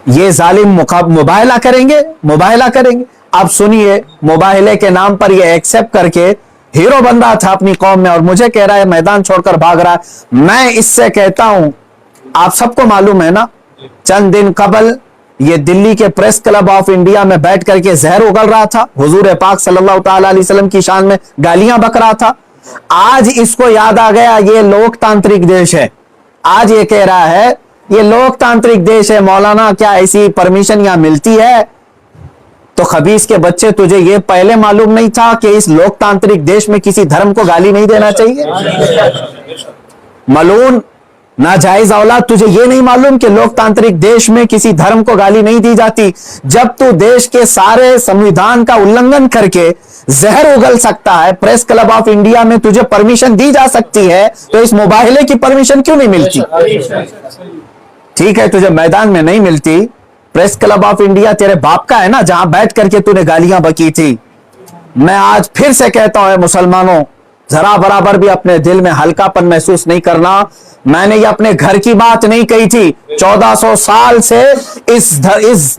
ये जालिम मुबाहला करेंगे, मुबाहला करेंगे। अब सुनिए, मुबाहले के नाम पर ये एक्सेप्ट करके हीरो बंदा था अपनी कौम में और मुझे कह रहा है मैदान छोड़कर भाग रहा है। मैं इससे कहता हूं, आप सबको मालूम है ना, चंद दिन कबल ये दिल्ली के प्रेस क्लब ऑफ इंडिया में बैठ करके जहर उगल रहा था, हुजूर पाक सल्लल्लाहु अलैहि वसल्लम की शान में गालियां बक रहा था। आज इसको याद आ गया ये लोकतांत्रिक देश है। आज ये कह रहा है ये लोकतांत्रिक देश है, मौलाना क्या ऐसी परमिशन यहां मिलती है? तो खबीस के बच्चे, तुझे ये पहले मालूम नहीं था कि इस लोकतांत्रिक देश में किसी धर्म को गाली नहीं देना चाहिए? मलून नाजायज औलाद, तुझे ये नहीं मालूम कि लोकतांत्रिक देश में किसी धर्म को गाली नहीं दी जाती? जब तू देश के सारे संविधान का उल्लंघन करके जहर उगल सकता है, प्रेस क्लब ऑफ इंडिया में तुझे परमिशन दी जा सकती है, तो इस मुबाहले की परमिशन क्यों नहीं मिलती? ठीक है, तुझे मैदान में नहीं मिलती, प्रेस क्लब ऑफ इंडिया तेरे बाप का है ना, जहां बैठ करके तूने गालियां बकी थी। मैं आज फिर से कहता हूं मुसलमानों, जरा बराबर भी अपने दिल में हल्कापन महसूस नहीं करना। मैंने ये अपने घर की बात नहीं कही थी, 1400 साल से इस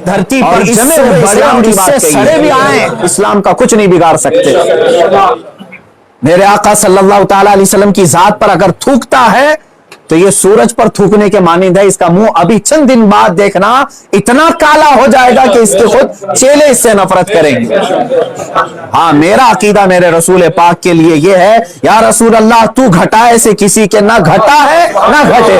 धरती पर इससे सड़े भी आए, इस्लाम का कुछ नहीं बिगाड़ सकते। मेरे आका सल्लल्लाहु अलैहि वसल्लम की जात पर अगर थूकता है तो ये सूरज पर थूकने के मानिंद है। इसका मुंह अभी चंद दिन बाद देखना इतना काला हो जाएगा कि इसके खुद चेले इससे नफरत करेंगे। हाँ, मेरा अकीदा मेरे रसूल पाक के लिए ये है, या रसूल अल्लाह तू घटाए से किसी के ना घटा है ना घटे।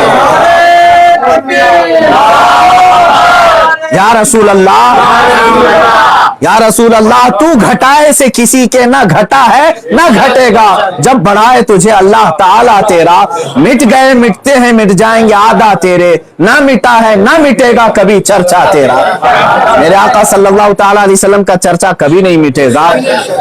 या रसूल अल्लाह, या रसूल अल्लाह तू घटाए से किसी के ना घटा है ना घटेगा। जब बढ़ाए तुझे अल्लाह ताला तेरा, मिट गए मिटते हैं मिट जाएंगे आदा तेरे, ना मिटा है ना मिटेगा कभी चर्चा तेरा। मेरे आका सल्लल्लाहु अलैहि वसल्लम का चर्चा कभी नहीं मिटेगा।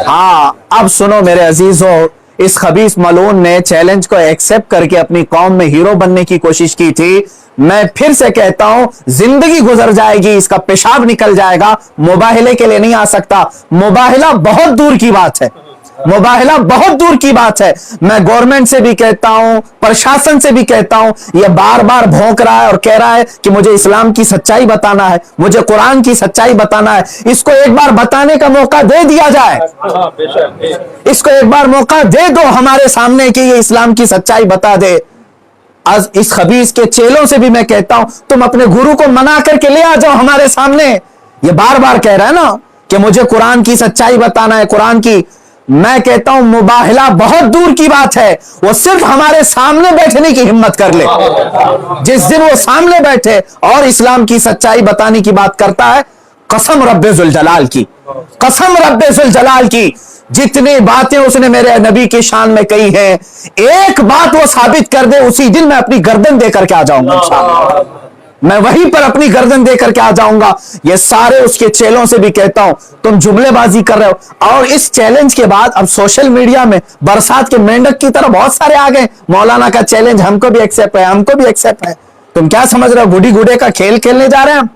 हाँ, अब सुनो मेरे अजीजों, इस खबीस मलून ने चैलेंज को एक्सेप्ट करके अपनी कौम में हीरो बनने की कोशिश की थी। मैं फिर से कहता हूं, जिंदगी गुजर जाएगी, इसका पेशाब निकल जाएगा, मुबाहले के लिए नहीं आ सकता। मुबाहला बहुत दूर की बात है, मुबाहला बहुत दूर की बात है। मैं गवर्नमेंट से भी कहता हूं, प्रशासन से भी कहता हूं, यह बार बार भौंक रहा है और कह रहा है कि मुझे इस्लाम की सच्चाई बताना है, मुझे कुरान की सच्चाई बताना है। इसको एक बार बताने का मौका दे दिया जाए, इसको एक बार मौका दे दो हमारे सामने कि ये इस्लाम की सच्चाई बता दे। आज इस खबीस के चेलों से भी मैं कहता हूं, तुम अपने गुरु को मना करके ले आ जाओ हमारे सामने। ये बार बार कह रहा है ना कि मुझे कुरान की सच्चाई बताना है, कुरान की। मैं कहता हूं मुबाहला बहुत दूर की बात है, वो सिर्फ हमारे सामने बैठने की हिम्मत कर ले। जिस दिन वो सामने बैठे और इस्लाम की सच्चाई बताने की बात करता है, कसम रब्बे जुल जलाल की, कसम रब्बे जुल जलाल की, जितनी बातें उसने मेरे नबी की शान में कही हैं, एक बात वो साबित कर दे, उसी दिन मैं अपनी गर्दन देकर के आ जाऊंगा। मैं वहीं पर अपनी गर्दन देकर के आ जाऊंगा। ये सारे उसके चेलों से भी कहता हूं, तुम जुमलेबाजी कर रहे हो। और इस चैलेंज के बाद अब सोशल मीडिया में बरसात के मेंढक की तरह बहुत सारे आ गए, मौलाना का चैलेंज हमको भी एक्सेप्ट है, हमको भी एक्सेप्ट है। तुम क्या समझ रहे हो, गुडी गुडे का खेल खेलने जा रहे हैं हम?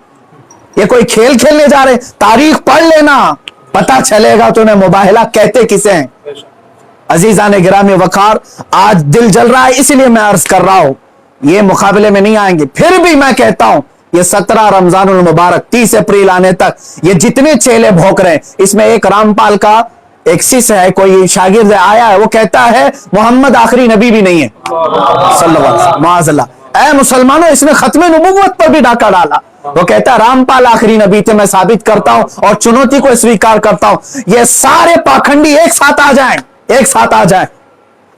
ये कोई खेल खेलने जा रहे हैं? तारीख पढ़ लेना, पता चलेगा तुम्हें मुबाहला कहते किसे हैं। अजीजान गिरामी वकार, आज दिल जल रहा है इसलिए मैं अर्ज कर रहा हूं, ये मुकाबले में नहीं आएंगे। फिर भी मैं कहता हूं, ये 17 रमजानुल मुबारक 30 अप्रैल आने तक ये जितने चेले भौंक रहे हैं, इसमें एक रामपाल का एक शिष्य है, कोई शागिर्द आया है, वो कहता है मोहम्मद आखिरी नबी भी नहीं है सल्लल्लाहु अलैहि वसल्लम। माअज़ल्लाह। ऐ मुसलमानों, इसने खत्मे नबुव्वत पर भी डाका डाला। वो कहता है रामपाल आखिरी नबी थे, मैं साबित करता हूं और चुनौती को स्वीकार करता हूं। ये सारे पाखंडी एक साथ आ जाएं, एक साथ आ जाएं।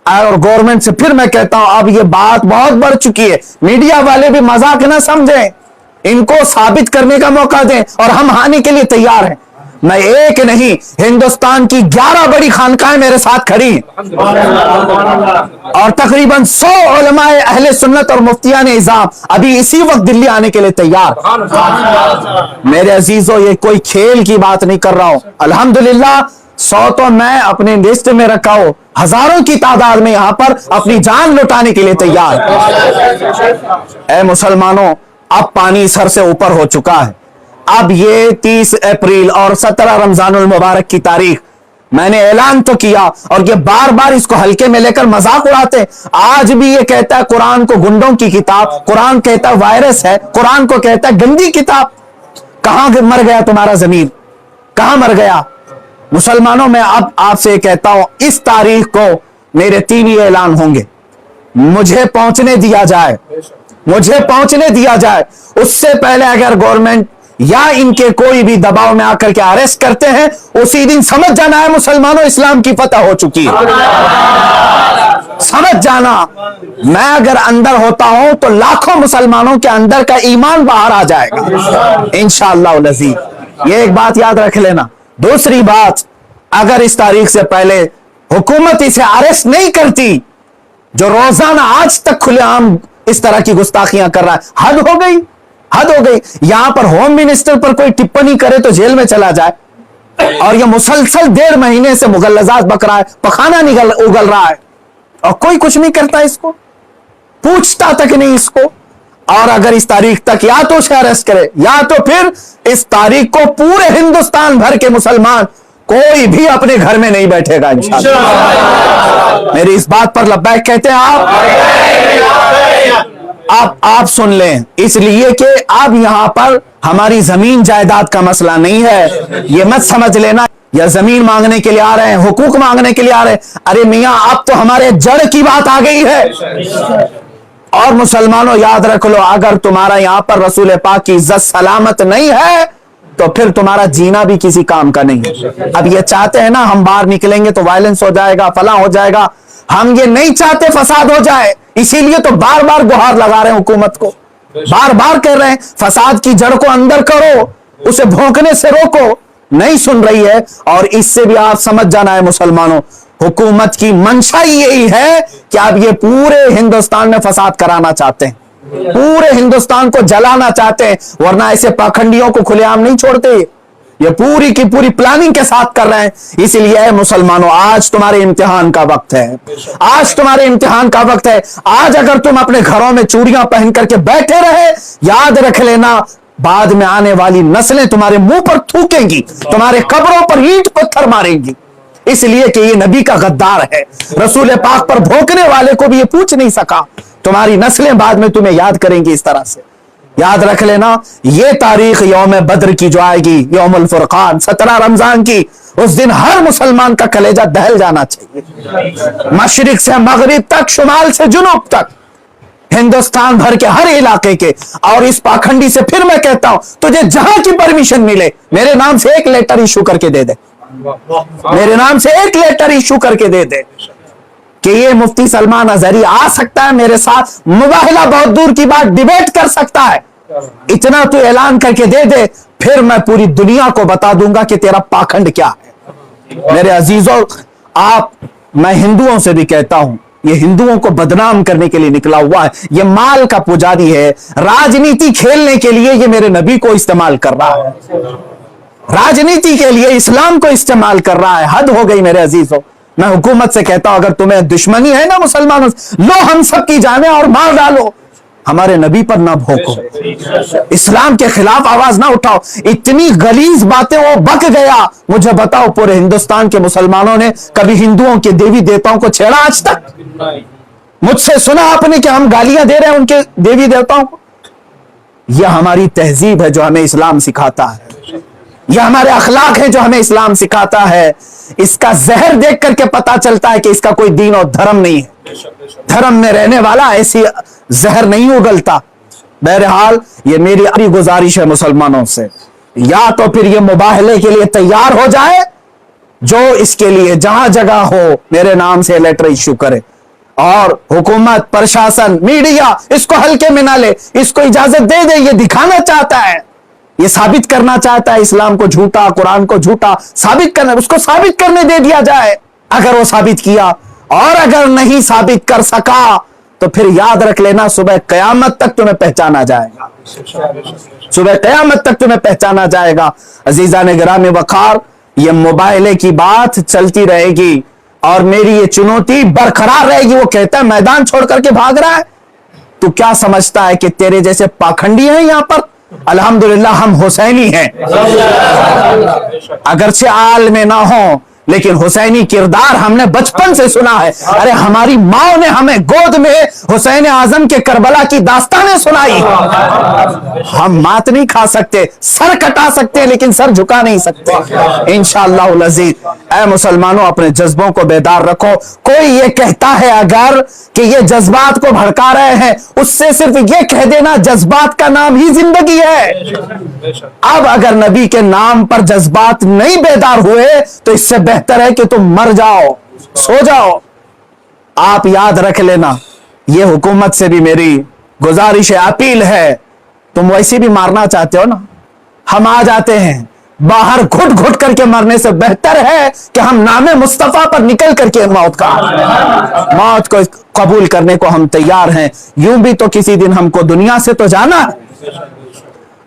और गवर्नमेंट से फिर मैं कहता हूं, अब ये बात बहुत बढ़ चुकी है, मीडिया वाले भी मजाक ना समझें, इनको साबित करने का मौका दें और हम हानि के लिए तैयार हैं। मैं एक नहीं, हिंदुस्तान की 11 बड़ी खानकाएं मेरे साथ खड़ी हैं और तकरीबन 100 उलमाए अहले सुन्नत और मुफ्तियान इज़ाम अभी इसी वक्त दिल्ली आने के लिए तैयार। मेरे अजीजों, ये कोई खेल की बात नहीं कर रहा हूं। अल्हम्दुलिल्लाह 100 तो मैं अपने लिस्ट में रखा हूं, हजारों की तादाद में यहां पर अपनी जान लुटाने के लिए तैयार। ऐ मुसलमानों, अब पानी सर से ऊपर हो चुका है। अब ये 30 अप्रैल और 17 रमजानुल मुबारक की तारीख मैंने ऐलान तो किया, और ये बार बार इसको हल्के में लेकर मजाक उड़ाते। आज भी ये कहता है कुरान को गुंडों की किताब, कुरान कहता है वायरस है, कुरान को कहता है गंदी किताब। कहां मर गया तुम्हारा जमीर, कहां मर गया? मुसलमानों, मैं अब आपसे कहता हूं, इस तारीख को मेरे 3 ही ऐलान होंगे। मुझे पहुंचने दिया जाए, मुझे पहुंचने दिया जाए, उससे पहले अगर गवर्नमेंट या इनके कोई भी दबाव में आकर के अरेस्ट करते हैं, उसी दिन समझ जाना है मुसलमानों, इस्लाम की फतह हो चुकी है। समझ जाना, मैं अगर अंदर होता हूं तो लाखों मुसलमानों के अंदर का ईमान बाहर आ जाएगा इंशाअल्लाह अज़ीज़। ये एक बात याद रख लेना। दूसरी बात, अगर इस तारीख से पहले हुकूमत इसे अरेस्ट नहीं करती, जो रोजाना आज तक खुलेआम इस तरह की गुस्ताखियां कर रहा है, हद हो गई, हद हो गई। यहां पर होम मिनिस्टर पर कोई टिप्पणी करे तो जेल में चला जाए, और यह मुसलसल 1.5 महीने से मुगल्लजात बक रहा है, पखाना उगल रहा है, और कोई कुछ नहीं करता, इसको पूछता तक नहीं इसको। और अगर इस तारीख तक या तो उसे अरेस्ट करे, या तो फिर इस तारीख को पूरे हिंदुस्तान भर के मुसलमान कोई भी अपने घर में नहीं बैठेगा इंशाअल्लाह। मेरी इस बात पर लब्बैक कहते हैं आप सुन लें, इसलिए कि अब यहां पर हमारी जमीन जायदाद का मसला नहीं है। ये मत समझ लेना या जमीन मांगने के लिए आ रहे हैं, हुकूक मांगने के लिए आ रहे हैं। अरे मियां, अब तो हमारे जड़ की बात आ गई है। और मुसलमानों याद रख लो, अगर तुम्हारा यहां पर रसूल पाक की इज्जत सलामत नहीं है तो फिर तुम्हारा जीना भी किसी काम का नहीं है। अब ये चाहते हैं ना हम बाहर निकलेंगे तो वायलेंस हो जाएगा, फला हो जाएगा, हम ये नहीं चाहते फसाद हो जाए, इसीलिए तो बार बार गुहार लगा रहे हैं हुकूमत को, बार बार कह रहे हैं फसाद की जड़ को अंदर करो, उसे भोंकने से रोको। नहीं सुन रही है। और इससे भी आप समझ जाना है मुसलमानों, हुकूमत की मंशा यही है कि आप ये पूरे हिंदुस्तान में फसाद कराना चाहते हैं, पूरे हिंदुस्तान को जलाना चाहते हैं, वरना ऐसे पाखंडियों को खुलेआम नहीं छोड़ते। ये पूरी की पूरी प्लानिंग के साथ कर रहे हैं। इसलिए मुसलमानों, आज तुम्हारे इम्तिहान का वक्त है, आज तुम्हारे इम्तिहान का वक्त है। आज अगर तुम अपने घरों में चूड़ियां पहन करके बैठे रहे, याद रख लेना, बाद में आने वाली नस्लें तुम्हारे मुंह पर थूकेंगी, तुम्हारे कब्रों पर ईंट पत्थर मारेंगी। इसलिए कि ये नबी का गद्दार है, रसूल पाक पर भोंकने वाले को भी ये पूछ नहीं सका। तुम्हारी नस्लें बाद में तुम्हें याद करेंगी इस तरह से। याद रख लेना, ये तारीख यौम बद्र की जो आएगी, यौमुल फुरकान 17 रमजान की, उस दिन हर मुसलमान का कलेजा दहल जाना चाहिए। मशरिक से मगरिब तक, शुमाल से जुनूब तक, हिंदुस्तान भर के हर इलाके के। और इस पाखंडी से फिर मैं कहता हूं, तुझे जहां की परमिशन मिले, मेरे नाम से एक लेटर इशू करके दे दे, मेरे नाम से एक लेटर इशू करके दे दे कि ये मुफ्ती सलमान अजहरी आ सकता है मेरे साथ, मुबाहिला बहुत दूर की बात, डिबेट कर सकता है। इतना तू ऐलान करके दे दे, फिर मैं पूरी दुनिया को बता दूंगा कि तेरा पाखंड क्या है। मेरे अजीजों, मैं हिंदुओं से भी कहता हूं, ये हिंदुओं को बदनाम करने के लिए निकला हुआ है, ये माल का पुजारी है, राजनीति खेलने के लिए ये मेरे नबी को इस्तेमाल कर रहा है, राजनीति के लिए इस्लाम को इस्तेमाल कर रहा है। हद हो गई मेरे अजीजों। मैं हुकूमत से कहता हूं, अगर तुम्हें दुश्मनी है ना मुसलमानों से, लो हम सब की जाने और मार डालो, हमारे नबी पर ना भोंको, इस्लाम के खिलाफ आवाज ना उठाओ। इतनी गलीज बातें वो बक गया। मुझे बताओ, पूरे हिंदुस्तान के मुसलमानों ने कभी हिंदुओं के देवी देवताओं को छेड़ा आज तक? मुझसे सुना आपने कि हम गालियां दे रहे हैं उनके देवी देवताओं को? यह हमारी तहजीब है जो हमें इस्लाम सिखाता है, यह हमारे अखलाक है जो हमें इस्लाम सिखाता है। इसका जहर देख करके पता चलता है कि इसका कोई दीन और धर्म नहीं है। धर्म में रहने वाला ऐसी जहर नहीं उगलता। बहरहाल, ये मेरी गुजारिश है मुसलमानों से, या तो फिर ये मुबाहले के लिए तैयार हो जाए, जो इसके लिए जहां जगह हो मेरे नाम से लेटर इश्यू करे, और हुकूमत, प्रशासन, मीडिया इसको हल्के में ना ले, इसको इजाजत दे दे। ये दिखाना चाहता है, ये साबित करना चाहता है इस्लाम को झूठा, कुरान को झूठा साबित करना, उसको साबित करने दे दिया जाए। अगर वो साबित किया, और अगर नहीं साबित कर सका, तो फिर याद रख लेना, सुबह कयामत तक तुम्हें पहचाना जाएगा, सुबह कयामत तक तुम्हें पहचाना जाएगा। अजीजा ने गिरामी वकार, ये मुबाहले की बात चलती रहेगी और मेरी ये चुनौती बरकरार रहेगी। वो कहता है मैदान छोड़ करके भाग रहा है, तू क्या समझता है कि तेरे जैसे पाखंडी हैं यहां पर? अल्हम्दुलिल्लाह हम हुसैनी हैं, अगरचे आल में ना हो, लेकिन हुसैनी किरदार हमने बचपन से सुना है। अरे हमारी माँ ने हमें गोद में हुसैन आजम के करबला की दास्तानें सुनाई। हम मात नहीं खा सकते, सर कटा सकते लेकिन सर झुका नहीं सकते इंशाअल्लाह अज़ीज। ऐ मुसलमानों, अपने जज्बों को बेदार रखो। कोई ये कहता है अगर कि ये जज्बात को भड़का रहे हैं, उससे सिर्फ ये कह देना जज्बात का नाम ही जिंदगी है। अब अगर नबी के नाम पर जज्बात नहीं बेदार हुए तो इससे बेहतर है कि तुम मर जाओ, सो जाओ। आप याद रख लेना, ये हुकूमत से भी मेरी गुजारिश है, अपील है। तुम वैसे भी मारना चाहते हो ना, हम आ जाते हैं। बाहर घुट घुट करके मरने से बेहतर है कि हम नामे मुस्तफा पर निकल करके मौत को कबूल करने को हम तैयार हैं। यूं भी तो किसी दिन हमको दुनिया से तो जाना।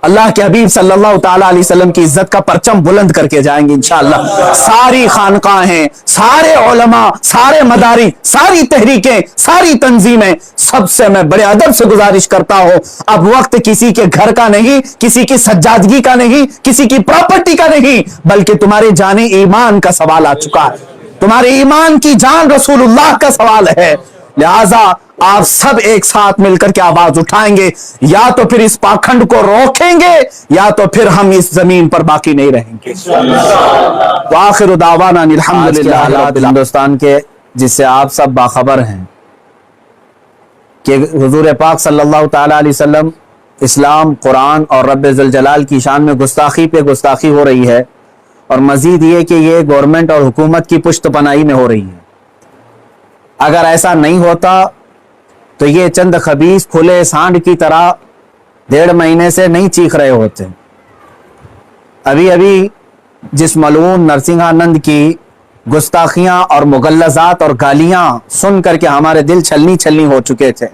अल्लाह के हबीब सल्लल्लाहु ताला अलैहि वसल्लम की इज्जत का परचम बुलंद करके जाएंगे इंशाअल्लाह। सारी खानकाहें, सारे उलमा, सारे मदारी, सारी तहरीकें, सारी तंजीमें, सबसे मैं बड़े अदब से गुजारिश करता हूं, अब वक्त किसी के घर का नहीं, किसी की सज्जादगी का नहीं, किसी की प्रॉपर्टी का नहीं, बल्कि तुम्हारे जाने ईमान का सवाल आ चुका है। तुम्हारे ईमान की जान रसूलुल्लाह का सवाल है। लिहाजा आप सब एक साथ मिलकर के आवाज उठाएंगे, या तो फिर इस पाखंड को रोकेंगे या तो फिर हम इस जमीन पर बाकी नहीं रहेंगे। तो आखिर दावाना अल्हम्दुलिल्लाह हिंदुस्तान के, जिससे आप सब बाखबर हैं कि हुजूर पाक सल्लल्लाहु ताला अलैहि वसल्लम, इस्लाम, कुरान और रब्बे ज़ुल जलाल की शान में गुस्ताखी पे गुस्ताखी हो रही है। और मजीद ये कि ये गवर्नमेंट और हुकूमत की पुश्त पनाही में हो रही है। अगर ऐसा नहीं होता तो ये चंद खबीस खुले सांड की तरह 1.5 महीने से नहीं चीख रहे होते। अभी अभी जिस मलून नरसिंहानंद की गुस्ताखियां और मुगल्लजात और गालियां सुन करके हमारे दिल छलनी छलनी हो चुके थे,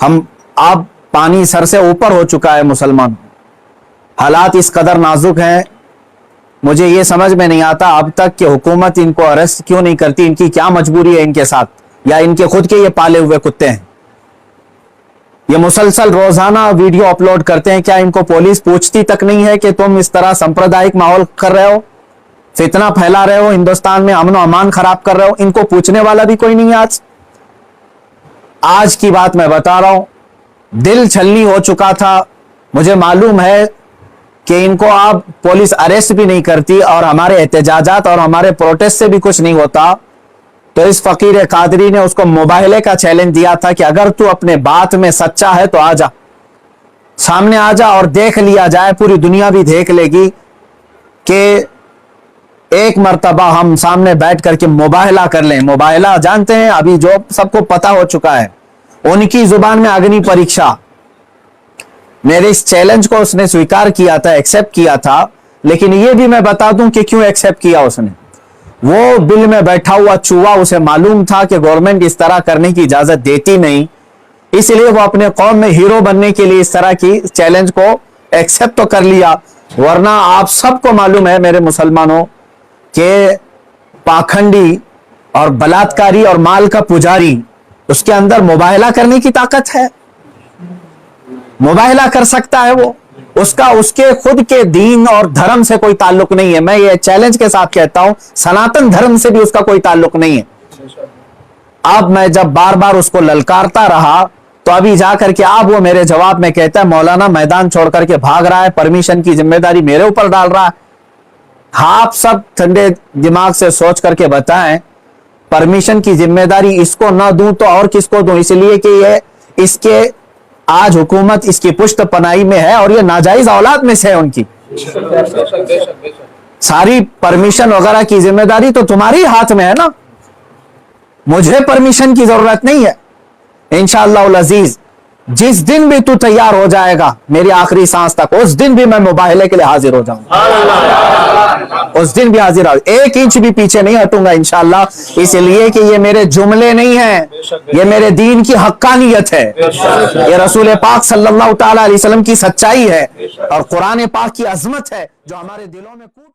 हम अब पानी सर से ऊपर हो चुका है। मुसलमान हालात इस कदर नाजुक हैं, मुझे ये समझ में नहीं आता अब तक कि हुकूमत इनको अरेस्ट क्यों नहीं करती। इनकी क्या मजबूरी है इनके साथ, या इनके खुद के ये पाले हुए कुत्ते हैं। ये मुसलसल रोजाना वीडियो अपलोड करते हैं, क्या इनको पुलिस पूछती तक नहीं है कि तुम इस तरह सांप्रदायिक माहौल कर रहे हो, फितना फैला रहे हो, हिंदुस्तान में अमन अमान खराब कर रहे हो? इनको पूछने वाला भी कोई नहीं है। आज की बात मैं बता रहा हूं, दिल छलनी हो चुका था। मुझे मालूम है कि इनको अब पुलिस अरेस्ट भी नहीं करती और हमारे एहतजाजात और हमारे प्रोटेस्ट से भी कुछ नहीं होता। तो इस फकीर कादरी ने उसको मुबाहले का चैलेंज दिया था कि अगर तू अपने बात में सच्चा है तो आ जा, सामने आ जा और देख लिया जाए, पूरी दुनिया भी देख लेगी कि एक मर्तबा हम सामने बैठ करके मुबाहला कर लें। मुबाहला जानते हैं, अभी जो सबको पता हो चुका है, उनकी जुबान में अग्नि परीक्षा। मेरे इस चैलेंज को उसने स्वीकार किया था, एक्सेप्ट किया था। लेकिन यह भी मैं बता दूं कि क्यों एक्सेप्ट किया उसने। वो बिल में बैठा हुआ चूहा, उसे मालूम था कि गवर्नमेंट इस तरह करने की इजाजत देती नहीं, इसलिए वो अपने कौम में हीरो बनने के लिए इस तरह की चैलेंज को एक्सेप्ट तो कर लिया। वरना आप सबको मालूम है मेरे मुसलमानों के पाखंडी और बलात्कारी और माल का पुजारी, उसके अंदर मुबाहला करने की ताकत है। मुबाहला कर सकता है वो, उसका उसके खुद के दीन और धर्म से कोई ताल्लुक नहीं है। मैं ये चैलेंज के साथ कहता हूं, सनातन धर्म से भी उसका कोई ताल्लुक नहीं है। अब मैं जब बार बार उसको ललकारता रहा तो अभी जाकर के अब वो मेरे जवाब में कहता है, मौलाना मैदान छोड़ करके भाग रहा है, परमिशन की जिम्मेदारी मेरे ऊपर डाल रहा है। आप सब ठंडे दिमाग से सोच करके बताएं, परमिशन की जिम्मेदारी इसको ना दूं तो और किसको दूं? इसलिए कि ये इसके आज हुकूमत इसकी पुश्त पनाही में है और ये नाजायज औलाद में से है उनकी। सारी परमिशन वगैरह की जिम्मेदारी तो तुम्हारी हाथ में है ना, मुझे परमिशन की जरूरत नहीं है। इंशाअल्लाह अज़ीज, जिस दिन भी तू तैयार हो जाएगा मेरी आखिरी सांस तक, उस दिन भी मैं मुबाहले के लिए हाजिर हो जाऊंगा। उस दिन भी हाजिर हो, 1 इंच भी पीछे नहीं हटूंगा इंशाअल्लाह। इसलिए कि ये मेरे जुमले नहीं है, ये मेरे दीन की हक्कानियत है, ये रसूल पाक सल्लल्लाहु ताला अलैहि वसल्लम की सच्चाई है और कुरान पाक की अजमत है जो हमारे दिलों में कूट